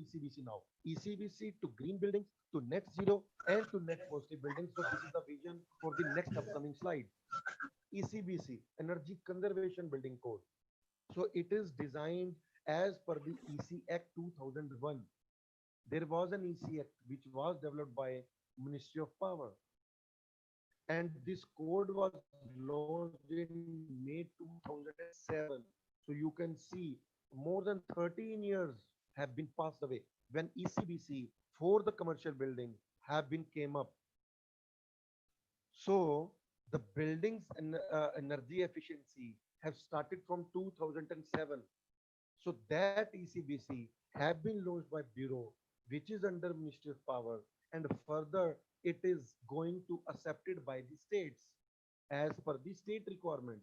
ECBC now. ECBC to green buildings, to net zero, and to net positive buildings. So this is the vision for the next upcoming slide. ECBC, Energy Conservation Building Code. So it is designed as per the EC Act 2001. There was an EC Act which was developed by Ministry of Power, and this code was launched in May 2007. So you can see more than 13 years have been passed away when ECBC for the commercial building have been came up. So the buildings and energy efficiency have started from 2007. So that ECBC have been launched by Bureau, which is under Ministry of Power, and further it is going to accepted by the states as per the state requirement.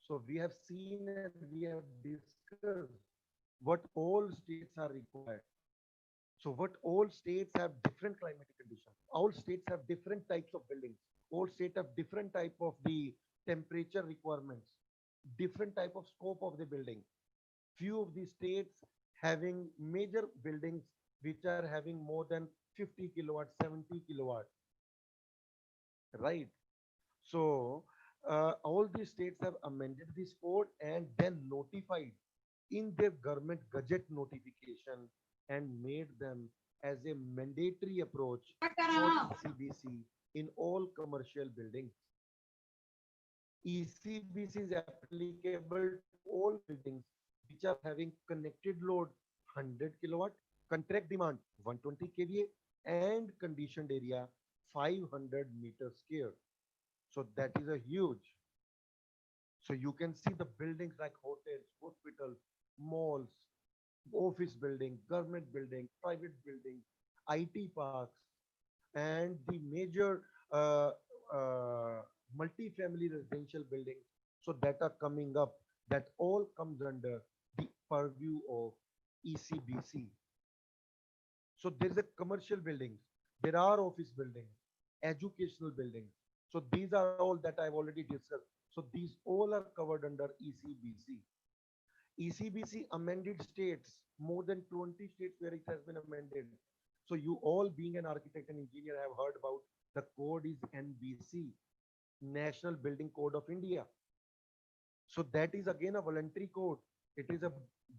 So we have seen and we have discussed what all states are required. So what all states have different climatic conditions. All states have different types of buildings. All states have different type of the temperature requirements, different type of scope of the building. Few of the states having major buildings which are having more than 50 kilowatt, 70 kilowatt, right? So all these states have amended this code and then notified in their government gazette notification and made them as a mandatory approach for ECBC in all commercial buildings. ECBC is applicable to all buildings which are having connected load 100 kilowatt, contract demand 120 kVA, and conditioned area 500 meters square. So that is a huge. So you can see the buildings like hotels, hospitals, malls, office building, government building, private building, IT parks, and the major uh, multi-family residential buildings. So that are coming up, that all comes under the purview of ECBC. So there is a commercial buildings, there are office buildings, educational buildings. So these are all that I've already discussed. So these all are covered under ECBC. ECBC amended states, more than 20 states where it has been amended. So you all being an architect and engineer have heard about the code is NBC, National Building Code of India. So that is again a voluntary code. It is a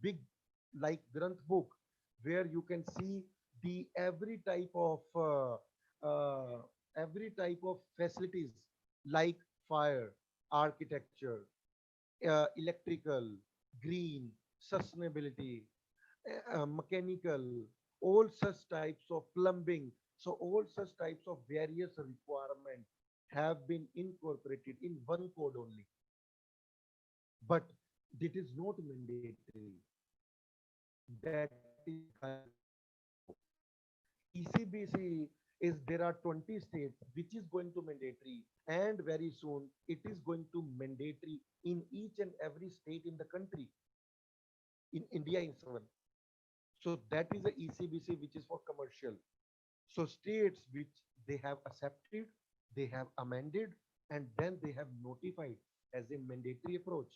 big like Granth book where you can see the uh, every type of facilities like fire, architecture, electrical, green, sustainability, mechanical, all such types of plumbing. So all such types of various requirements have been incorporated in one code only. But it is not mandatory. That is high. ECBC is there are 20 states which is going to mandatory, and very soon it is going to mandatory in each and every state in the country, in India in seven. So that is the ECBC which is for commercial. So states which they have accepted, they have amended, and then they have notified as a mandatory approach.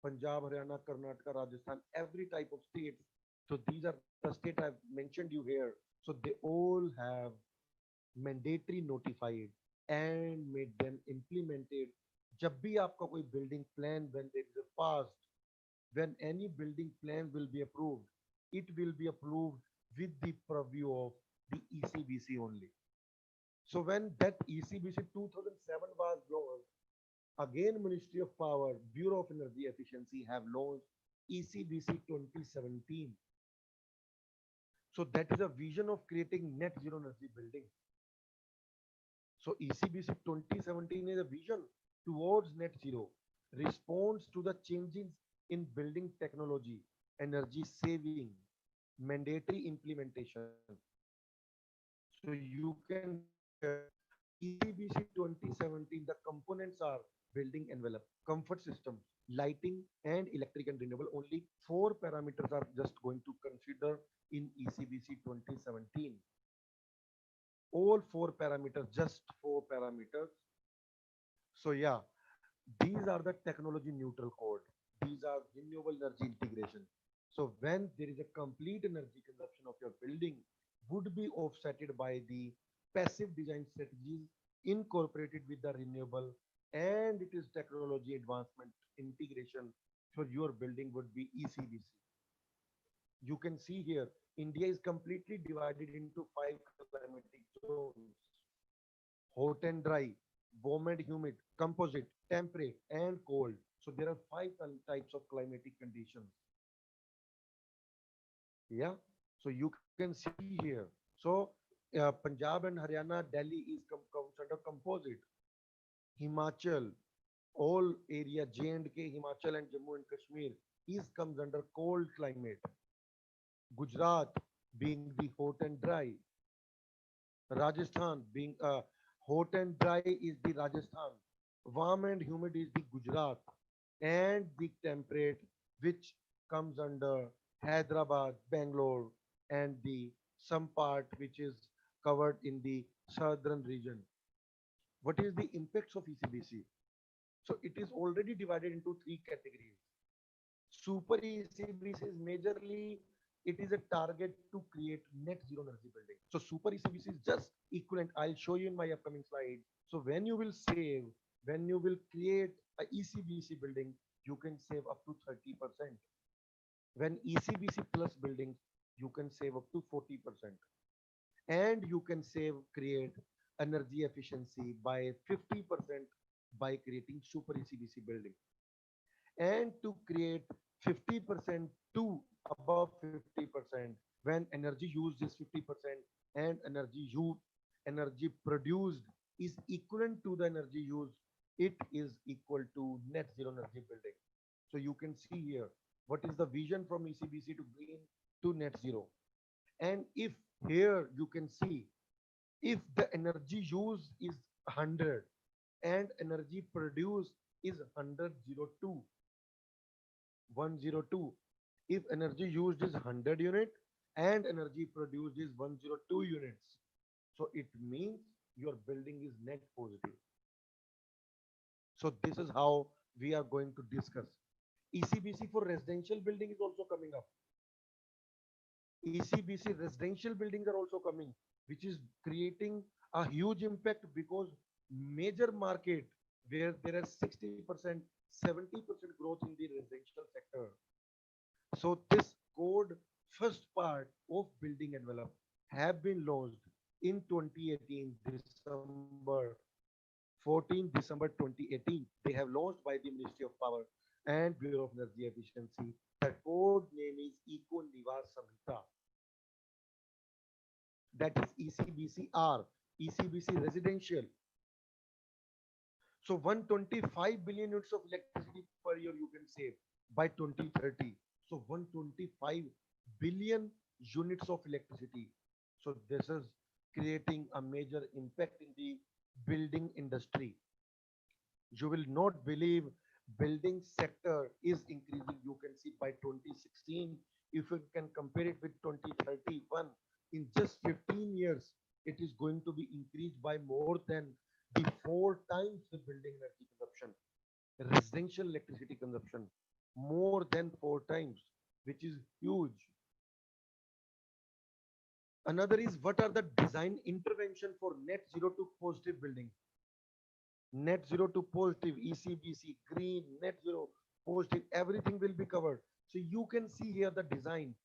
Punjab, Haryana, Karnataka, Rajasthan, every type of states. So these are the state I've mentioned you here. So they all have mandatory notified and made them implemented. जब भी आपका कोई building plan when there is a past, when any building plan will be approved, it will be approved with the purview of the ECBC only. So when that ECBC 2007 was launched, again Ministry of Power, Bureau of Energy Efficiency have launched ECBC 2017. So that is a vision of creating net zero energy building. So ECBC 2017 is a vision towards net zero, response to the changes in building technology, energy saving, mandatory implementation. So you can see here ECBC 2017, the components are building envelope, comfort system, lighting, and electric and renewable. Only four parameters are just going to consider in ECBC 2017. All four parameters, just four parameters. So yeah, these are the technology neutral code. These are renewable energy integration. So when there is a complete energy consumption of your building would be offsetted by the passive design strategies incorporated with the renewable, and it is technology advancement integration. So your building would be ECBC. You can see here, India is completely divided into five climatic zones: hot and dry, warm and humid, composite, temperate, and cold. So there are five types of climatic conditions. Yeah. So you can see here. So Punjab and Haryana, Delhi is comes under composite. Himachal, all area J&K, Himachal and Jammu and Kashmir is comes under cold climate. Gujarat being the hot and dry. Rajasthan being hot and dry is the Rajasthan. Warm and humid is the Gujarat. And the temperate, which comes under Hyderabad, Bangalore, and the some part which is covered in the southern region. What is the impacts of ECBC? So it is already divided into three categories. Super ECBC is majorly, it is a target to create net zero energy building. So super ECBC is just equivalent. I'll show you in my upcoming slide. So when you will save, when you will create a ECBC building, you can save up to 30%. When ECBC plus buildings, you can save up to 40%. And you can save, create energy efficiency by 50% by creating super ECBC building. And to create 50% to above 50% when energy used is 50% and energy produced is equivalent to the energy used, it is equal to net zero energy building. So you can see here what is the vision from ECBC to green to net zero. And if here you can see, if the energy used is 100 and energy produced is 102, 102. If energy used is 100 unit and energy produced is 102 units, so it means your building is net positive. So this is how we are going to discuss. ECBC for residential building is also coming up. ECBC residential buildings are also coming, which is creating a huge impact because major market where there is 60%, 70% growth in the residential sector. So this code first part of building envelope have been launched in 2018, December 14 December 2018. They have launched by the Ministry of Power and Bureau of Energy Efficiency. The code name is Eco Niwas Samhita. That is ECBCR, ECBC residential. So 125 billion units of electricity per year you can save by 2030. So 125 billion units of electricity. So this is creating a major impact in the building industry. You will not believe building sector is increasing. You can see by 2016, if you can compare it with 2031, in just 15 years, it is going to be increased by more than the 4 times the building energy consumption, residential electricity consumption, more than 4 times, which is huge. Another is what are the design intervention for net zero to positive building? Net zero to positive, ECBC, green, net zero, positive, everything will be covered. So you can see here the design.